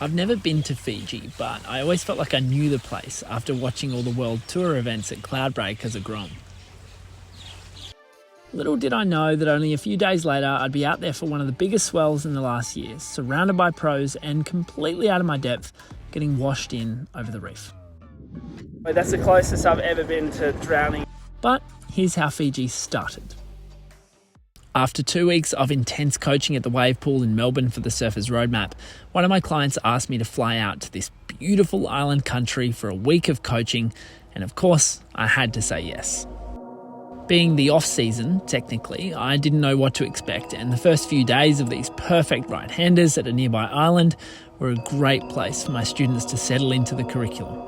I've never been to Fiji, but I always felt like I knew the place after watching all the world tour events at CLOUDBREAK as a Grom. Little did I know that only a few days later I'd be out there for one of the biggest swells in the last year, surrounded by pros and completely out of my depth, getting washed in over the reef. That's the closest I've ever been to drowning. But here's how Fiji started. After 2 weeks of intense coaching at the wave pool in Melbourne for the Surfers Roadmap, one of my clients asked me to fly out to this beautiful island country for a week of coaching, and of course, I had to say yes. Being the off-season, technically, I didn't know what to expect, and the first few days of these perfect right-handers at a nearby island were a great place for my students to settle into the curriculum.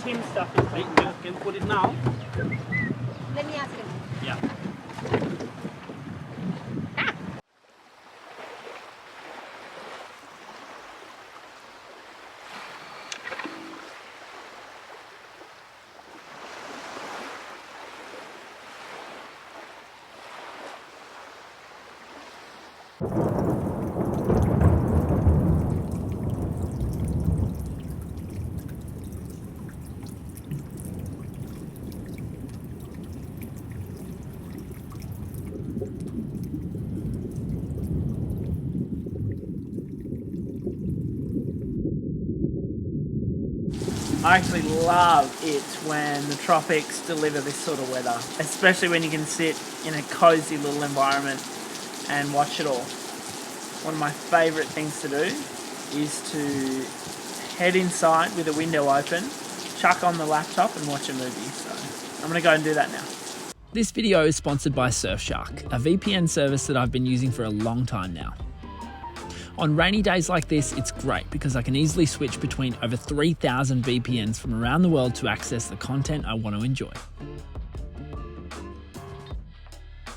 Team stuff is taken. Can you put it now? Let me ask him. Yeah. I actually love it when the tropics deliver this sort of weather, especially when you can sit in a cozy little environment and watch it all. One of my favourite things to do is to head inside with the window open, chuck on the laptop and watch a movie. So I'm going to go and do that now. This video is sponsored by Surfshark, a VPN service that I've been using for a long time now. On rainy days like this, it's great because I can easily switch between over 3,000 VPNs from around the world to access the content I want to enjoy.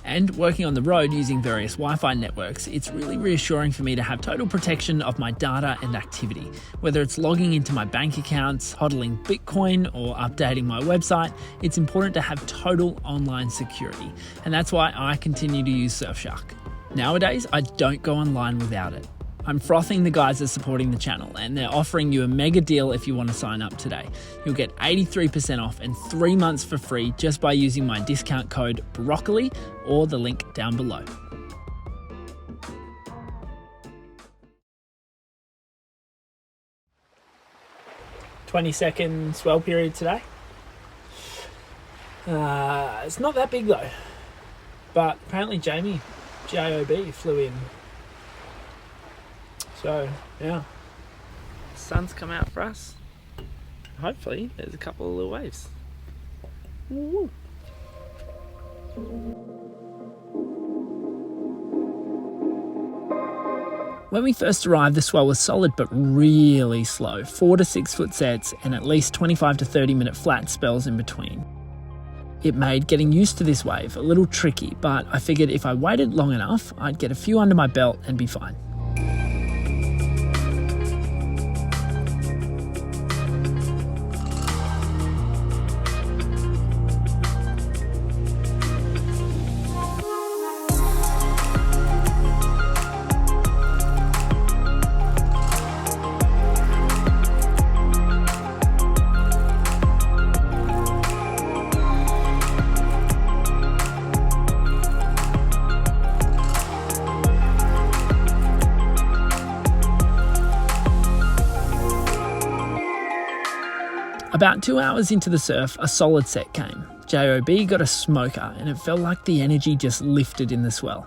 And working on the road using various Wi-Fi networks, it's really reassuring for me to have total protection of my data and activity. Whether it's logging into my bank accounts, hodling Bitcoin, or updating my website, it's important to have total online security. And that's why I continue to use Surfshark. Nowadays, I don't go online without it. I'm frothing the guys that are supporting the channel, and they're offering you a mega deal if you want to sign up today. You'll get 83% off and 3 months for free just by using my discount code BROCCOLI or the link down below. "20-second swell period today. It's not that big though, but apparently Jamie, JOB, flew in. So, yeah. The sun's come out for us. Hopefully, there's a couple of little waves. Woo. When we first arrived, the swell was solid but really slow. 4 to 6 foot sets and at least 25 to 30 minute flat spells in between. It made getting used to this wave a little tricky, but I figured if I waited long enough, I'd get a few under my belt and be fine. About 2 hours into the surf, a solid set came. JOB got a smoker and it felt like the energy just lifted in the swell.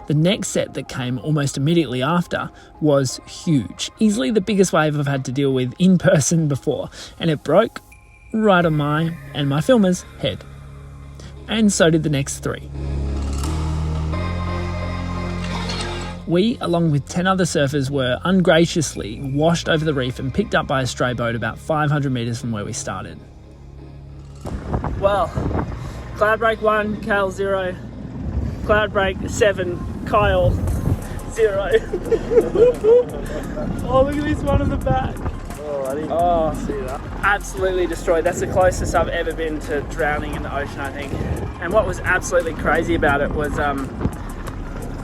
The next set that came almost immediately after was huge, easily the biggest wave I've had to deal with in person before, and it broke right on my and my filmer's head. And so did the next 3. We, along with 10 other surfers, were ungraciously washed over the reef and picked up by a stray boat about 500 metres from where we started. Well, CLOUDBREAK 1, Kale 0, CLOUDBREAK 7, Kyle 0. Oh, look at this one on the back. Oh, I didn't see that. Absolutely destroyed. That's the closest I've ever been to drowning in the ocean, I think. And what was absolutely crazy about it was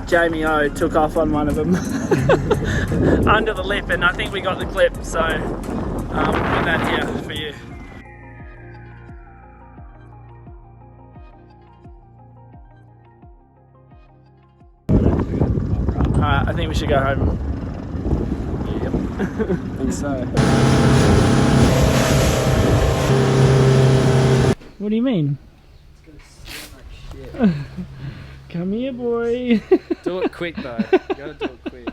Jamie O took off on one of them under the lip, and I think we got the clip, so we'll put that here for you. Alright, I think we should go home. Yep. I think so. What do you mean? It's gonna smell like shit. Come here, boy. Do it quick though. You gotta do it quick.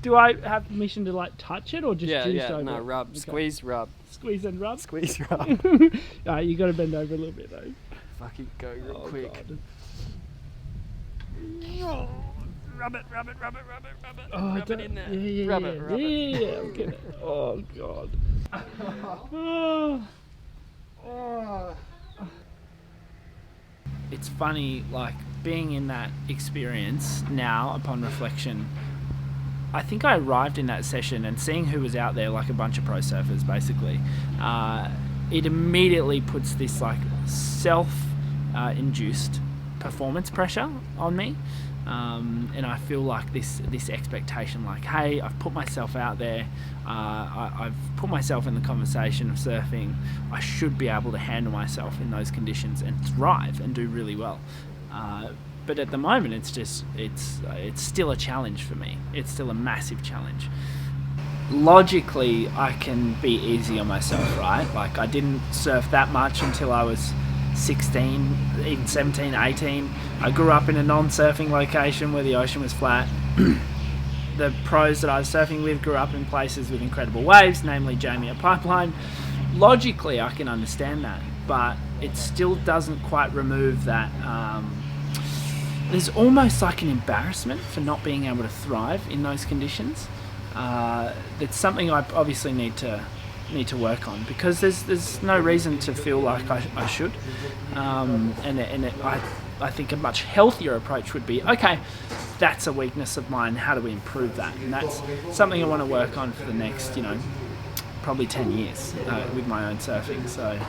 Do I have permission to like touch it or just juice over no, it? rub, Okay. Squeeze, rub. Squeeze and rub? Squeeze, rub. Alright, you gotta bend over a little bit though. Fucking go real quick. God. Rub it, rub it, rub it, rub it, rub it. Oh, rub it in there. Yeah, Rub it, rub it. Yeah, I'm getting it. Oh, God. Oh. It's funny, like, being in that experience now, upon reflection, I think I arrived in that session and seeing who was out there, like a bunch of pro surfers, basically, it immediately puts this, like, self-induced performance pressure on me. And I feel like this expectation, like, hey, I've put myself out there, I've put myself in the conversation of surfing, I should be able to handle myself in those conditions and thrive and do really well. But at the moment, it's still a challenge for me. It's still a massive challenge. Logically, I can be easy on myself, right? Like, I didn't surf that much until I was 16, even 17, 18. I grew up in a non-surfing location where the ocean was flat. The pros that I was surfing with grew up in places with incredible waves, namely Jamie at Pipeline. Logically, I can understand that, but it still doesn't quite remove that. There's almost like an embarrassment for not being able to thrive in those conditions. It's something I obviously need to work on, because there's no reason to feel like I should. I think a much healthier approach would be, okay, that's a weakness of mine, how do we improve that? And that's something I want to work on for the next, probably 10 years with my own surfing. So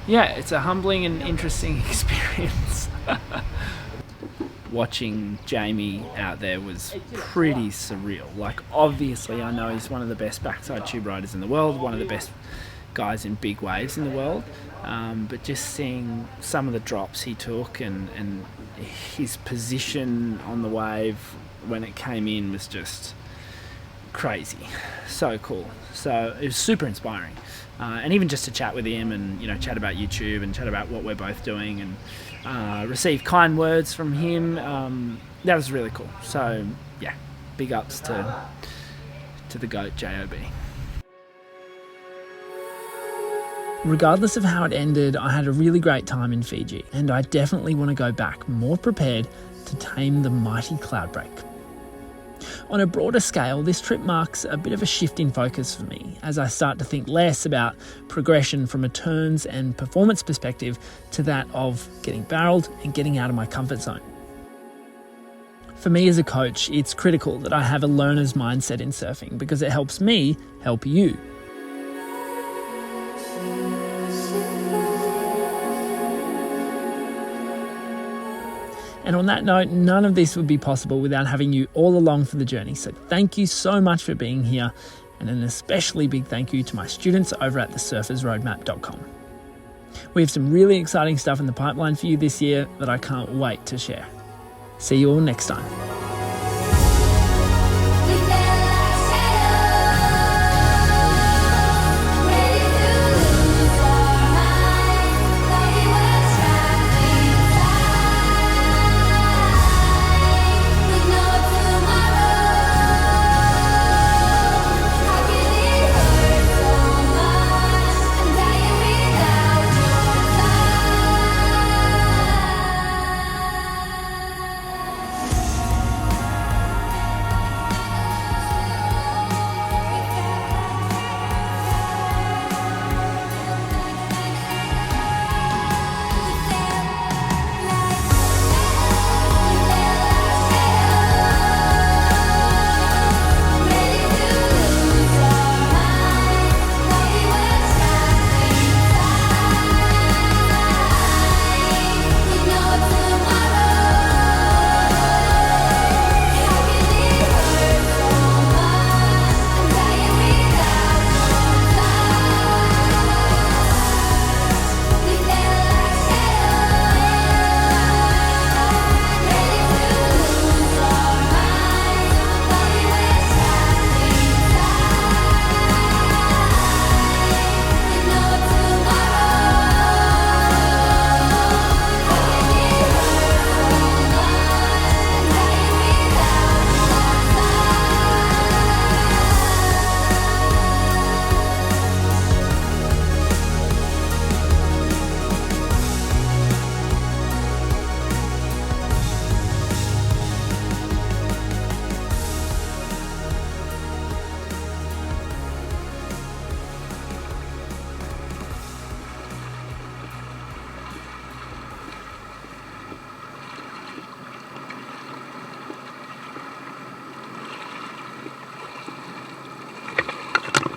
yeah, it's a humbling and interesting experience. watching Jamie out there was pretty surreal. Like, obviously I know he's one of the best backside tube riders in the world, one of the best guys in big waves in the world, but just seeing some of the drops he took and his position on the wave when it came in was just crazy. So cool. So it was super inspiring, and even just to chat with him and, you know, chat about YouTube and chat about what we're both doing and receive kind words from him, that was really cool. So yeah, big ups to the GOAT JOB. Regardless of how it ended, I had a really great time in Fiji, and I definitely want to go back more prepared to tame the mighty Cloudbreak. On a broader scale, this trip marks a bit of a shift in focus for me as I start to think less about progression from a turns and performance perspective to that of getting barreled and getting out of my comfort zone. For me as a coach, it's critical that I have a learner's mindset in surfing because it helps me help you. And on that note, none of this would be possible without having you all along for the journey. So thank you so much for being here, and an especially big thank you to my students over at thesurfersroadmap.com. We have some really exciting stuff in the pipeline for you this year that I can't wait to share. See you all next time.